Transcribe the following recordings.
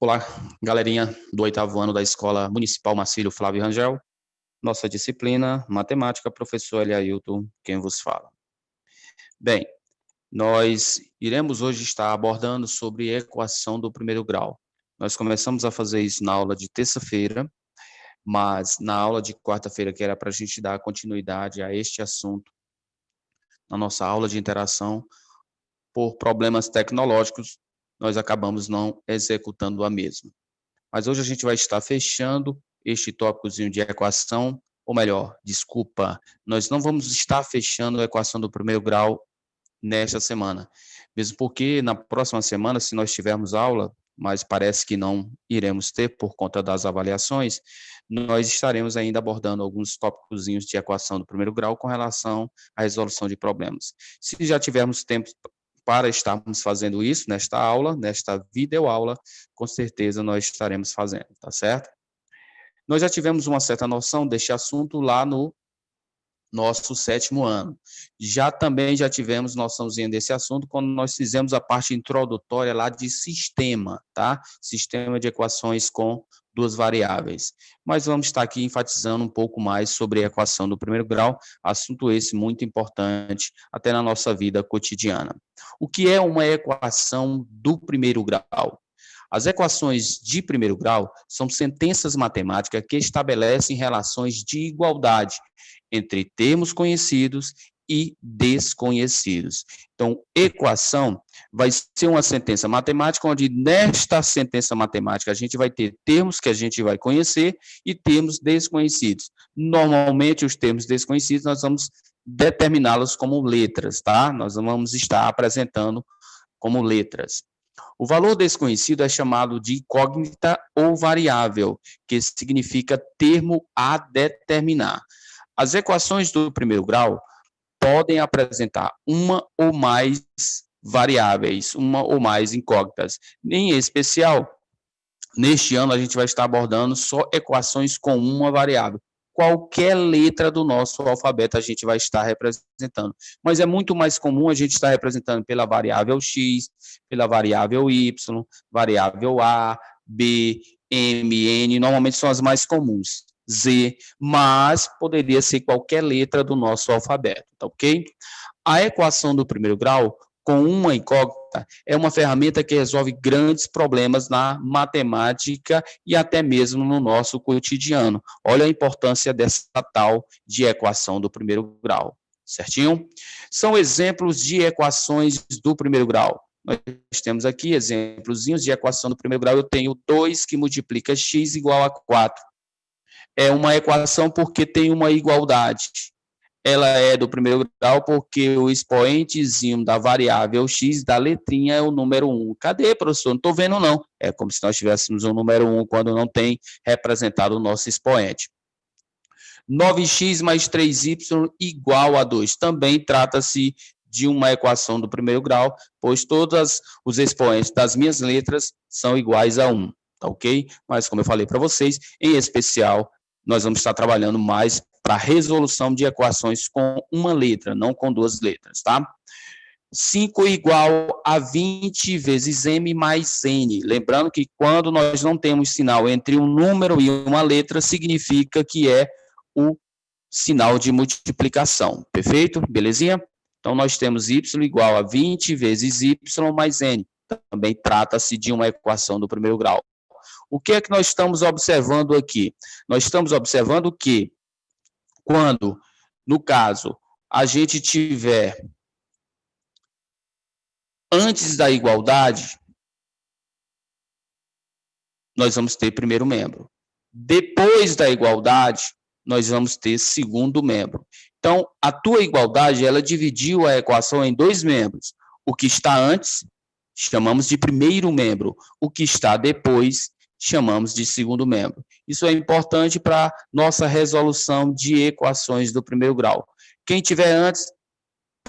Olá, galerinha do 8º ano da Escola Municipal Marcílio Flávio Rangel. Nossa disciplina, matemática, professor Eliailton, quem vos fala. Bem, nós iremos hoje estar abordando sobre equação do primeiro grau. Nós começamos a fazer isso na aula de terça-feira, mas na aula de quarta-feira, que era para a gente dar continuidade a este assunto, na nossa aula de interação, por problemas tecnológicos, nós acabamos não executando a mesma. Mas hoje a gente vai estar fechando este tópicozinho de equação, ou melhor, desculpa, nós não vamos estar fechando a equação do primeiro grau nesta semana, mesmo porque na próxima semana, se nós tivermos aula, mas parece que não iremos ter por conta das avaliações, nós estaremos ainda abordando alguns tópicozinhos de equação do primeiro grau com relação à resolução de problemas. Se já tivermos tempo para estarmos fazendo isso nesta aula, nesta videoaula, com certeza nós estaremos fazendo, tá certo? Nós já tivemos uma certa noção deste assunto lá no nosso 7º ano. Também já tivemos noçãozinha desse assunto quando nós fizemos a parte introdutória lá de sistema, tá? Sistema de equações com duas variáveis. Mas vamos estar aqui enfatizando um pouco mais sobre a equação do primeiro grau, assunto esse muito importante até na nossa vida cotidiana. O que é uma equação do primeiro grau? As equações de primeiro grau são sentenças matemáticas que estabelecem relações de igualdade entre termos conhecidos e desconhecidos. Então, equação vai ser uma sentença matemática, onde nesta sentença matemática a gente vai ter termos que a gente vai conhecer e termos desconhecidos. Normalmente, os termos desconhecidos nós vamos determiná-los como letras, tá? Nós vamos estar apresentando como letras. O valor desconhecido é chamado de incógnita ou variável, que significa termo a determinar. As equações do primeiro grau podem apresentar uma ou mais variáveis, uma ou mais incógnitas. Em especial, neste ano a gente vai estar abordando só equações com uma variável. Qualquer letra do nosso alfabeto a gente vai estar representando. Mas é muito mais comum a gente estar representando pela variável x, pela variável y, variável a, b, m, n, normalmente são as mais comuns. Z, mas poderia ser qualquer letra do nosso alfabeto, tá ok? A equação do primeiro grau, com uma incógnita, é uma ferramenta que resolve grandes problemas na matemática e até mesmo no nosso cotidiano. Olha a importância dessa tal de equação do primeiro grau, certinho? São exemplos de equações do primeiro grau. Nós temos aqui exemplozinhos de equação do primeiro grau. Eu tenho 2 que multiplica x igual a 4. É uma equação porque tem uma igualdade. Ela é do primeiro grau porque o expoentezinho da variável x, da letrinha, é o número 1. Cadê, professor? Não estou vendo, não. É como se nós tivéssemos o número 1 quando não tem representado o nosso expoente. 9x mais 3y igual a 2. Também trata-se de uma equação do primeiro grau, pois todos os expoentes das minhas letras são iguais a 1. Tá ok? Mas, como eu falei para vocês, em especial, nós vamos estar trabalhando mais para resolução de equações com uma letra, não com duas letras, tá? 5 igual a 20 vezes m mais n. Lembrando que quando nós não temos sinal entre um número e uma letra, significa que é o sinal de multiplicação. Perfeito? Belezinha? Então, nós temos y igual a 20 vezes y mais n. Também trata-se de uma equação do primeiro grau. O que é que nós estamos observando aqui? Nós estamos observando que quando, no caso, a gente tiver antes da igualdade, nós vamos ter primeiro membro. Depois da igualdade, nós vamos ter segundo membro. Então, a tua igualdade, ela dividiu a equação em 2 membros. O que está antes, chamamos de primeiro membro. O que está depois, chamamos de segundo membro. Isso é importante para nossa resolução de equações do primeiro grau. Quem tiver antes,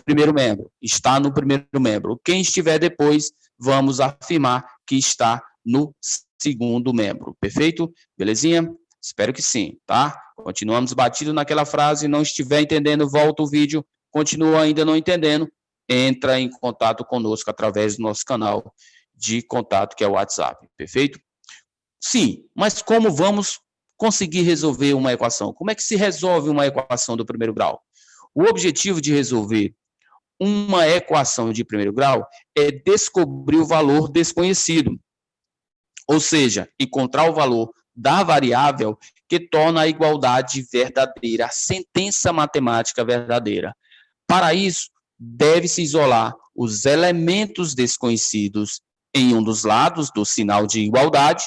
primeiro membro, está no primeiro membro. Quem estiver depois, vamos afirmar que está no segundo membro. Perfeito? Belezinha? Espero que sim, tá? Continuamos batido naquela frase. Não estiver entendendo, volta o vídeo. Continua ainda não entendendo, entra em contato conosco através do nosso canal de contato, que é o WhatsApp. Perfeito? Sim, mas como vamos conseguir resolver uma equação? Como é que se resolve uma equação do primeiro grau? O objetivo de resolver uma equação de primeiro grau é descobrir o valor desconhecido, ou seja, encontrar o valor da variável que torna a igualdade verdadeira, a sentença matemática verdadeira. Para isso, deve-se isolar os elementos desconhecidos em um dos lados do sinal de igualdade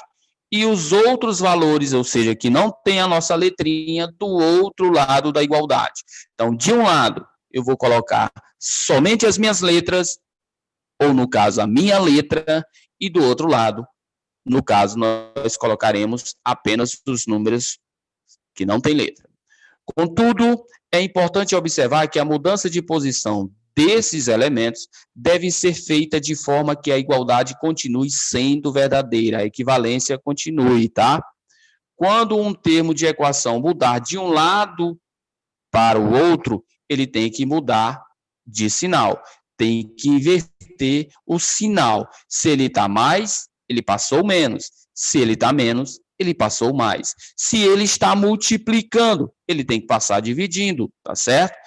e os outros valores, ou seja, que não tem a nossa letrinha, do outro lado da igualdade. Então, de um lado, eu vou colocar somente as minhas letras, ou no caso, a minha letra, e do outro lado, no caso, nós colocaremos apenas os números que não têm letra. Contudo, é importante observar que a mudança de posição desses elementos deve ser feita de forma que a igualdade continue sendo verdadeira, a equivalência continue, tá? Quando um termo de equação mudar de um lado para o outro, ele tem que mudar de sinal, tem que inverter o sinal. Se ele está mais, ele passou menos. Se ele está menos, ele passou mais. Se ele está multiplicando, ele tem que passar dividindo, tá certo?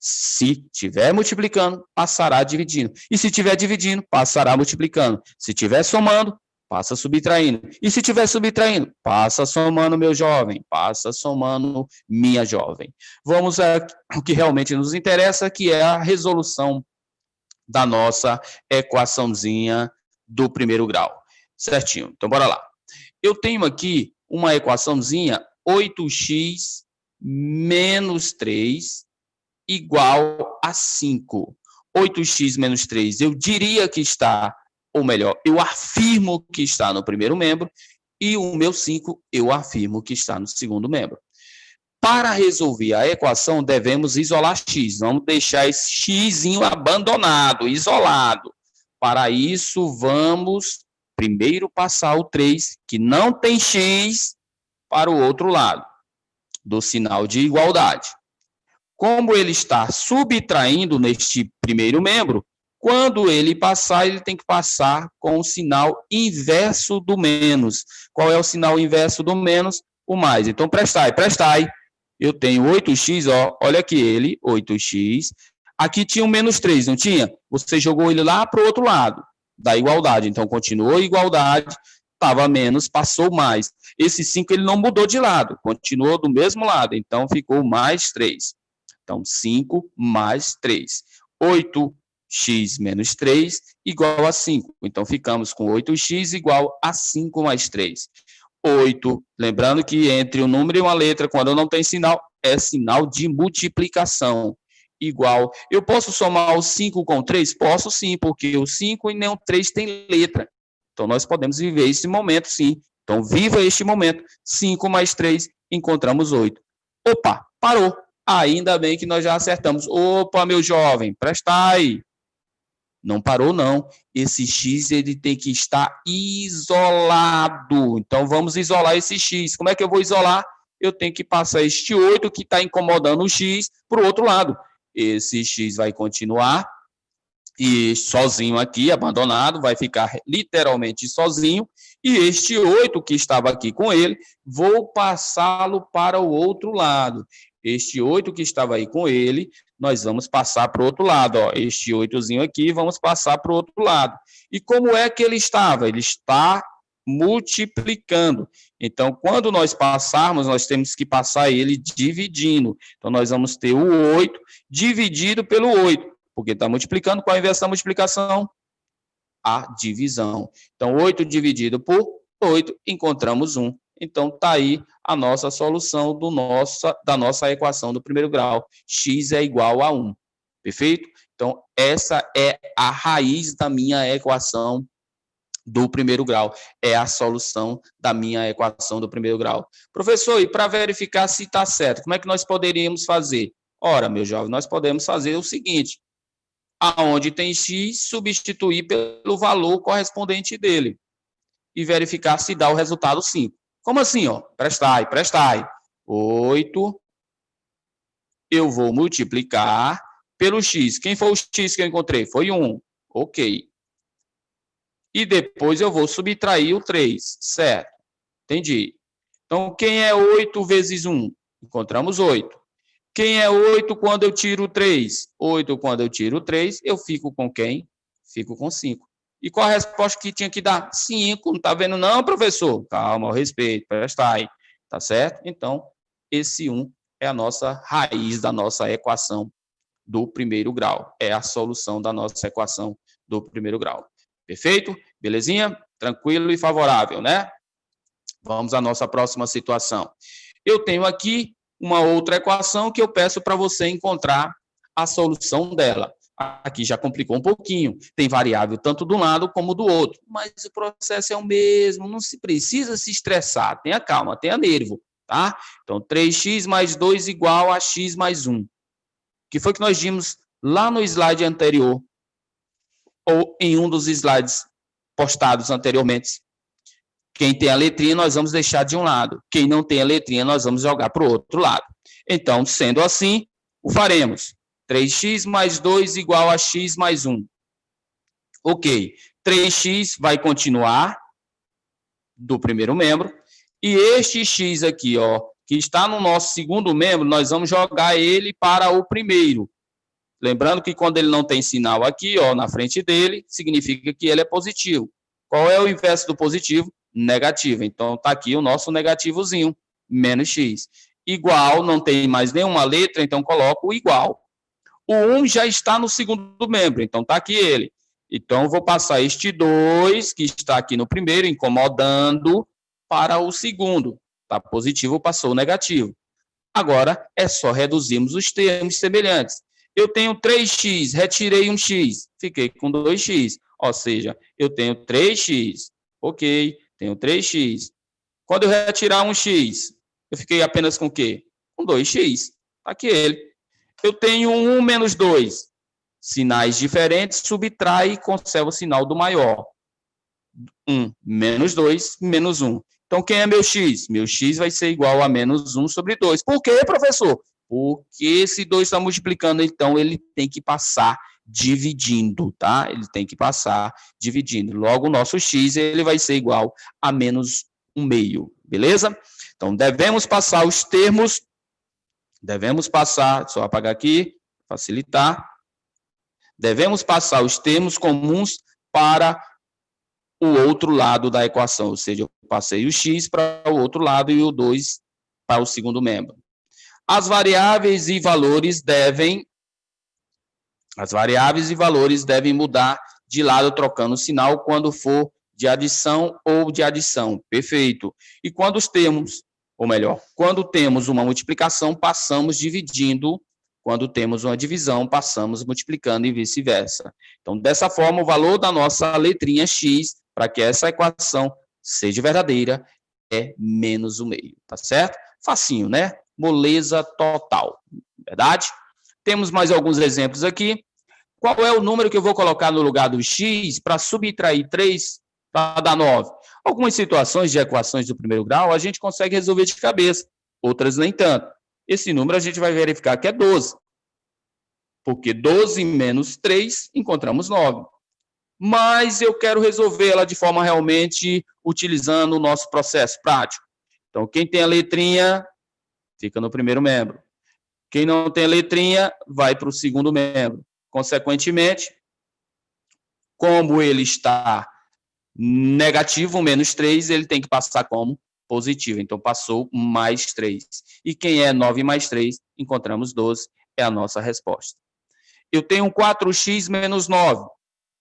Se estiver multiplicando, passará dividindo. E se estiver dividindo, passará multiplicando. Se estiver somando, passa subtraindo. E se estiver subtraindo, passa somando, meu jovem, passa somando, minha jovem. Vamos ao que realmente nos interessa, que é a resolução da nossa equaçãozinha do primeiro grau. Certinho? Então, bora lá. Eu tenho aqui uma equaçãozinha 8x menos 3 igual a 5. 8x menos 3, eu diria que está, ou melhor, eu afirmo que está no primeiro membro, e o meu 5 eu afirmo que está no segundo membro. Para resolver a equação, devemos isolar x. Vamos deixar esse xzinho abandonado, isolado. Para isso, vamos primeiro passar o 3, que não tem x, para o outro lado, do sinal de igualdade. Como ele está subtraindo neste primeiro membro, quando ele passar, ele tem que passar com o sinal inverso do menos. Qual é o sinal inverso do menos? O mais. Então, prestai. Eu tenho 8x, ó, olha aqui ele, 8x. Aqui tinha um menos 3, não tinha? Você jogou ele lá para o outro lado da igualdade. Então, continuou a igualdade, estava menos, passou mais. Esse 5 ele não mudou de lado, continuou do mesmo lado. Então, ficou mais 3. Então, 5 mais 3. 8x menos 3 igual a 5. Então, ficamos com 8x igual a 5 mais 3. 8, lembrando que entre um número e uma letra, quando não tem sinal, é sinal de multiplicação. Igual, eu posso somar o 5 com 3? Posso sim, porque o 5 e nem o 3 tem letra. Então, nós podemos viver esse momento, sim. Então, viva este momento. 5 mais 3, encontramos 8. Opa, parou. Ainda bem que nós já acertamos. Opa, meu jovem, prestai. Não parou, não. Esse x ele tem que estar isolado. Então, vamos isolar esse x. Como é que eu vou isolar? Eu tenho que passar este 8 que está incomodando o x para o outro lado. Esse x vai continuar e sozinho aqui, abandonado, vai ficar literalmente sozinho. E este 8 que estava aqui com ele, vou passá-lo para o outro lado. Este 8 que estava aí com ele, nós vamos passar para o outro lado. Ó. Este 8zinho aqui, vamos passar para o outro lado. E como é que ele estava? Ele está multiplicando. Então, quando nós passarmos, nós temos que passar ele dividindo. Então, nós vamos ter o 8 dividido pelo 8, porque está multiplicando. Qual é a inversão da multiplicação? A divisão. Então, 8 dividido por 8, encontramos 1. Então, está aí a nossa solução da nossa equação do primeiro grau. X é igual a 1. Perfeito? Então, essa é a raiz da minha equação do primeiro grau. É a solução da minha equação do primeiro grau. Professor, e para verificar se está certo, como é que nós poderíamos fazer? Ora, meu jovem, nós podemos fazer o seguinte. Aonde tem x, substituir pelo valor correspondente dele. E verificar se dá o resultado 5. Como assim? Ó? Prestai. 8, eu vou multiplicar pelo x. Quem foi o x que eu encontrei? Foi 1. Ok. E depois eu vou subtrair o 3, certo? Entendi. Então, quem é 8 vezes 1? Encontramos 8. Quem é 8 quando eu tiro 3? 8 quando eu tiro 3, eu fico com quem? Fico com 5. E qual a resposta que tinha que dar? 5. Não está vendo não, professor? Calma, ao respeito, presta aí. Tá certo? Então, esse 1 é a nossa raiz da nossa equação do primeiro grau. É a solução da nossa equação do primeiro grau. Perfeito? Belezinha? Tranquilo e favorável, né? Vamos à nossa próxima situação. Eu tenho aqui uma outra equação que eu peço para você encontrar a solução dela. Aqui já complicou um pouquinho. Tem variável tanto de um lado como do outro. Mas o processo é o mesmo. Não se precisa se estressar. Tenha calma, tenha nervo. Tá? Então, 3x mais 2 igual a x mais 1. Que foi que nós vimos lá no slide anterior, ou em um dos slides postados anteriormente. Quem tem a letrinha, nós vamos deixar de um lado. Quem não tem a letrinha, nós vamos jogar para o outro lado. Então, sendo assim, o faremos. 3x mais 2 igual a x mais 1. Ok. 3x vai continuar do primeiro membro. E este x aqui, ó, que está no nosso segundo membro, nós vamos jogar ele para o primeiro. Lembrando que quando ele não tem sinal aqui, ó, na frente dele, significa que ele é positivo. Qual é o inverso do positivo? Negativo. Então, está aqui o nosso negativozinho, menos x. Igual, não tem mais nenhuma letra, então coloco o igual. O 1 já está no segundo membro, então está aqui ele. Então, vou passar este 2, que está aqui no primeiro, incomodando, para o segundo. Está positivo, passou negativo. Agora, é só reduzirmos os termos semelhantes. Eu tenho 3x, retirei um x, fiquei com 2x. Ou seja, eu tenho 3x. Ok, tenho 3x. Quando eu retirar um x, eu fiquei apenas com o quê? Com 2x. Aqui ele. Eu tenho 1 menos 2. Sinais diferentes, subtrai e conserva o sinal do maior. 1 menos 2, menos 1. Então, quem é meu x? Meu x vai ser igual a menos 1 sobre 2. Por quê, professor? Porque esse 2 está multiplicando, então ele tem que passar dividindo, tá? Ele tem que passar dividindo. Logo, o nosso x ele vai ser igual a menos 1/2, beleza? Então, devemos passar os termos, só apagar aqui, facilitar. Devemos passar os termos comuns para o outro lado da equação, ou seja, eu passei o x para o outro lado e o 2 para o segundo membro. As variáveis e valores devem mudar de lado trocando o sinal quando for de adição ou de adição. Perfeito. E quando quando temos uma multiplicação, passamos dividindo. Quando temos uma divisão, passamos multiplicando e vice-versa. Então, dessa forma, o valor da nossa letrinha x, para que essa equação seja verdadeira, é menos 1/2, tá certo? Facinho, né? Moleza total, verdade? Temos mais alguns exemplos aqui. Qual é o número que eu vou colocar no lugar do x para subtrair 3 para dar 9? Algumas situações de equações do primeiro grau a gente consegue resolver de cabeça, outras nem tanto. Esse número a gente vai verificar que é 12. Porque 12 menos 3, encontramos 9. Mas eu quero resolver ela de forma realmente utilizando o nosso processo prático. Então, quem tem a letrinha, fica no primeiro membro. Quem não tem a letrinha, vai para o segundo membro. Consequentemente, como ele está negativo, menos 3, ele tem que passar como positivo. Então, passou mais 3. E quem é 9 mais 3, encontramos 12, é a nossa resposta. Eu tenho 4x menos 9,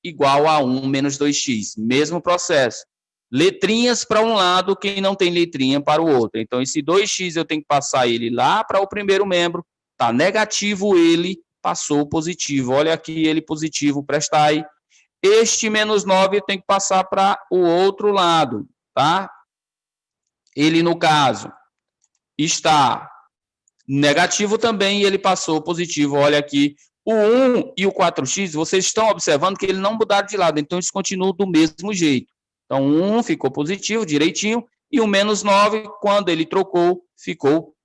igual a 1 menos 2x. Mesmo processo. Letrinhas para um lado, quem não tem letrinha para o outro. Então, esse 2x eu tenho que passar ele lá para o primeiro membro. Está negativo, ele passou positivo. Olha aqui, ele positivo, presta aí. Este menos 9 eu tenho que passar para o outro lado, tá? Ele, no caso, está negativo também e ele passou positivo. Olha aqui, o 1 e o 4x, vocês estão observando que ele não mudaram de lado, então eles continuam do mesmo jeito. Então, 1 ficou positivo, direitinho, e o menos 9, quando ele trocou, ficou,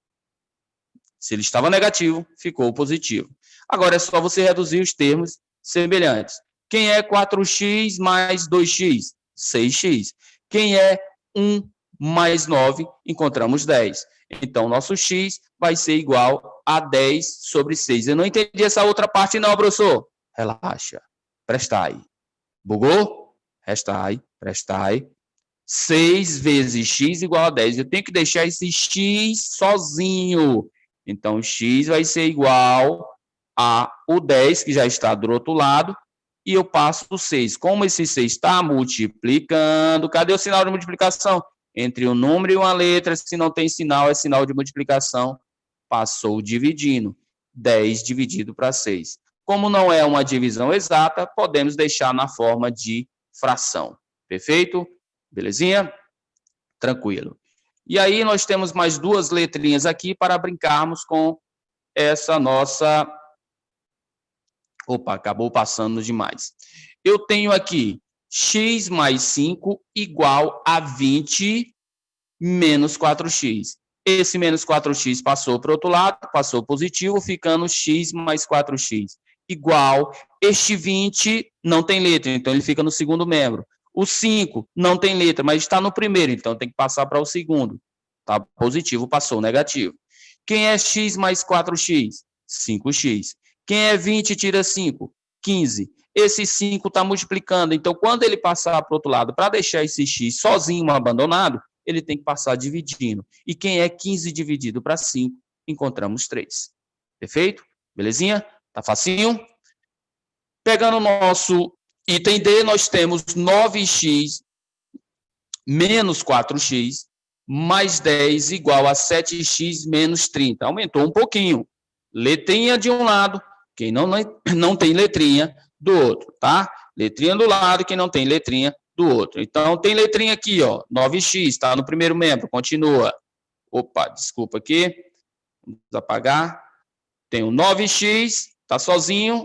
se ele estava negativo, ficou positivo. Agora é só você reduzir os termos semelhantes. Quem é 4x mais 2x? 6x. Quem é 1 mais 9, encontramos 10. Então, nosso x vai ser igual a 10 sobre 6. Eu não entendi essa outra parte não, professor. Relaxa. Prestai. Bugou? Restai. Prestai. 6 vezes x igual a 10. Eu tenho que deixar esse x sozinho. Então, x vai ser igual a o 10, que já está do outro lado, e eu passo o 6. Como esse 6 está multiplicando, cadê o sinal de multiplicação? Entre um número e uma letra, se não tem sinal, é sinal de multiplicação. Passou dividindo. 10 dividido para 6. Como não é uma divisão exata, podemos deixar na forma de fração. Perfeito? Belezinha? Tranquilo. E aí nós temos mais duas letrinhas aqui para brincarmos com essa nossa... Opa, acabou passando demais. Eu tenho aqui x mais 5 igual a 20 menos 4x. Esse menos 4x passou para o outro lado, passou positivo, ficando x mais 4x. Igual, este 20 não tem letra, então ele fica no segundo membro. O 5 não tem letra, mas está no primeiro, então tem que passar para o segundo. Tá positivo, passou negativo. Quem é x mais 4x? 5x. Quem é 20 tira 5? 15. Esse 5 está multiplicando, então quando ele passar para o outro lado, para deixar esse x sozinho, abandonado, ele tem que passar dividindo. E quem é 15 dividido para 5? Encontramos 3. Perfeito? Belezinha? Tá facinho? Pegando o nosso item D, nós temos 9x menos 4x mais 10 igual a 7x menos 30. Aumentou um pouquinho. Letrinha de um lado, quem não tem letrinha do outro, tá? Letrinha do lado, quem não tem letrinha do outro. Então, tem letrinha aqui, ó, 9x, está no primeiro membro, continua. Opa, desculpa aqui, vamos apagar. Tem o 9x, está sozinho,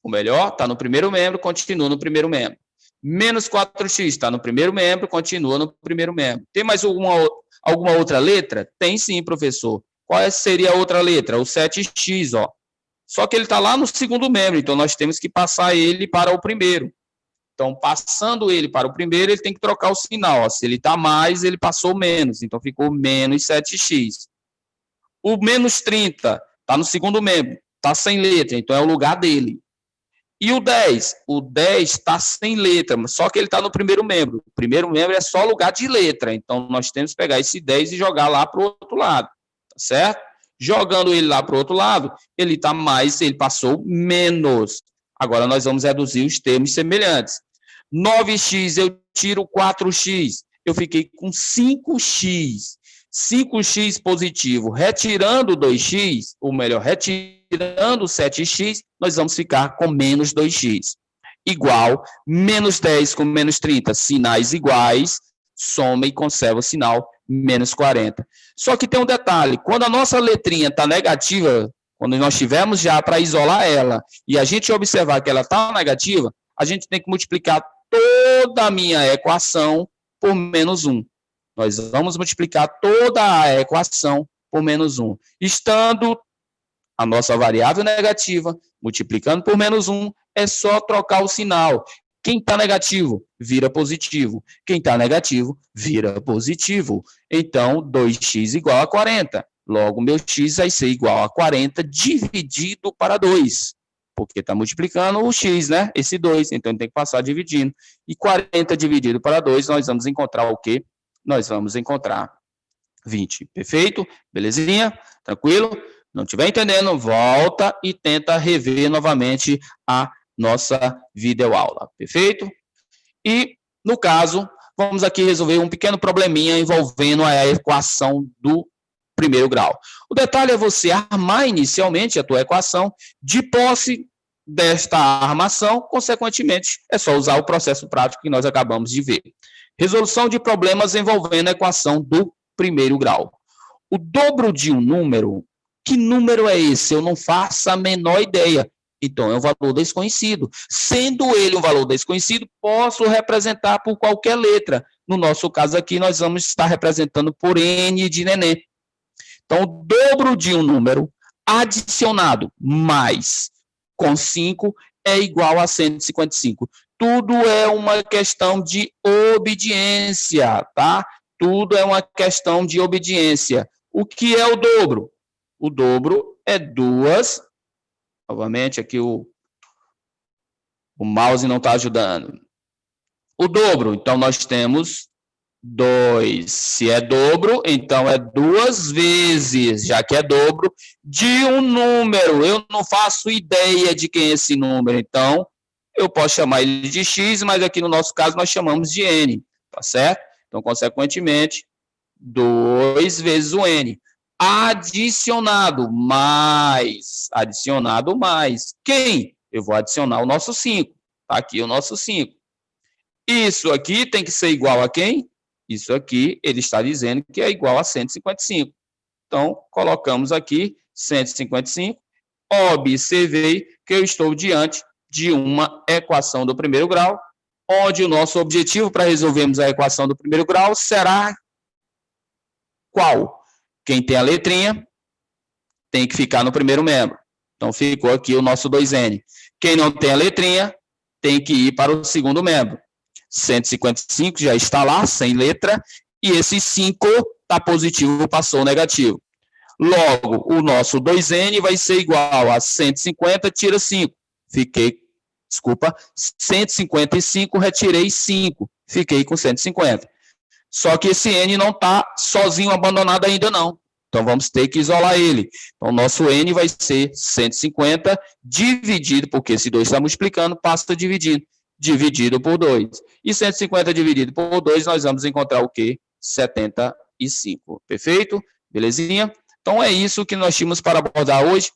ou melhor, está no primeiro membro, continua no primeiro membro. Menos 4x, está no primeiro membro, continua no primeiro membro. Tem mais alguma outra letra? Tem sim, professor. Qual seria a outra letra? O 7x, ó. Só que ele está lá no segundo membro, então nós temos que passar ele para o primeiro. Então, passando ele para o primeiro, ele tem que trocar o sinal. Ó. Se ele está mais, ele passou menos. Então, ficou menos 7x. O menos 30 está no segundo membro. Está sem letra, então é o lugar dele. E o 10? O 10 está sem letra, só que ele está no primeiro membro. O primeiro membro é só lugar de letra. Então, nós temos que pegar esse 10 e jogar lá para o outro lado. Tá certo? Jogando ele lá para o outro lado, ele está mais, ele passou menos. Agora, nós vamos reduzir os termos semelhantes. 9x, eu tiro 4x, eu fiquei com 5x. 5x positivo, retirando 2x, ou melhor, retirando 7x, nós vamos ficar com menos 2x. Igual, menos 10 com menos 30, sinais iguais, soma e conserva o sinal, menos 40. Só que tem um detalhe, quando a nossa letrinha está negativa, quando nós tivermos já para isolar ela, e a gente observar que ela está negativa, a gente tem que multiplicar toda a minha equação por menos 1. Nós vamos multiplicar toda a equação por menos 1. Estando a nossa variável negativa, multiplicando por menos 1, é só trocar o sinal. Quem está negativo, vira positivo. Quem está negativo, vira positivo. Então, 2x igual a 40. Logo, meu x vai ser igual a 40 dividido para 2. Porque está multiplicando o x, né? Esse 2. Então, tem que passar dividindo. E 40 dividido para 2, nós vamos encontrar o quê? Nós vamos encontrar 20. Perfeito? Belezinha? Tranquilo? Não estiver entendendo, volta e tenta rever novamente a nossa videoaula. Perfeito? E, no caso, vamos aqui resolver um pequeno probleminha envolvendo a equação do primeiro grau. O detalhe é você armar inicialmente a tua equação, de posse desta armação, consequentemente, é só usar o processo prático que nós acabamos de ver. Resolução de problemas envolvendo a equação do primeiro grau. O dobro de um número, que número é esse? Eu não faço a menor ideia. Então, é um valor desconhecido. Sendo ele um valor desconhecido, posso representar por qualquer letra. No nosso caso aqui, nós vamos estar representando por N de neném. Então, o dobro de um número adicionado mais com 5 é igual a 155. Tudo é uma questão de obediência, tá? tudo é uma questão de obediência. O que é o dobro? O dobro é 2. Novamente, aqui o mouse não está ajudando. O dobro, então nós temos 2. Se é dobro, então é 2 vezes, já que é dobro, de um número. Eu não faço ideia de quem é esse número, então eu posso chamar ele de x, mas aqui no nosso caso nós chamamos de n, tá certo? Então, consequentemente, 2 vezes o n. Adicionado mais. Quem? Eu vou adicionar o nosso 5. Tá aqui o nosso 5. Isso aqui tem que ser igual a quem? Isso aqui, ele está dizendo que é igual a 155. Então, colocamos aqui 155. Observei que eu estou diante de uma equação do primeiro grau, onde o nosso objetivo para resolvermos a equação do primeiro grau será qual? Quem tem a letrinha tem que ficar no primeiro membro. Então, ficou aqui o nosso 2n. Quem não tem a letrinha tem que ir para o segundo membro. 155 já está lá, sem letra, e esse 5 está positivo, passou negativo. Logo, o nosso 2n vai ser igual a 150, tira 5. 155, retirei 5. Fiquei com 150. Só que esse n não está sozinho, abandonado ainda não. Então, vamos ter que isolar ele. Então, o nosso n vai ser 150 dividido, porque esse 2 está multiplicando, passa dividido por 2. E 150 dividido por 2, nós vamos encontrar o quê? 75. Perfeito? Belezinha? Então, é isso que nós tínhamos para abordar hoje.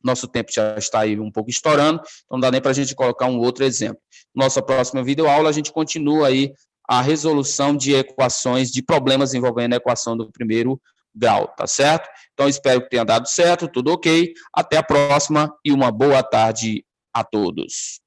Nosso tempo já está aí um pouco estourando, então não dá nem para a gente colocar um outro exemplo. Nossa próxima videoaula, a gente continua aí a resolução de equações, de problemas envolvendo a equação do primeiro grau, tá certo? Então, espero que tenha dado certo, tudo ok. Até a próxima e uma boa tarde a todos.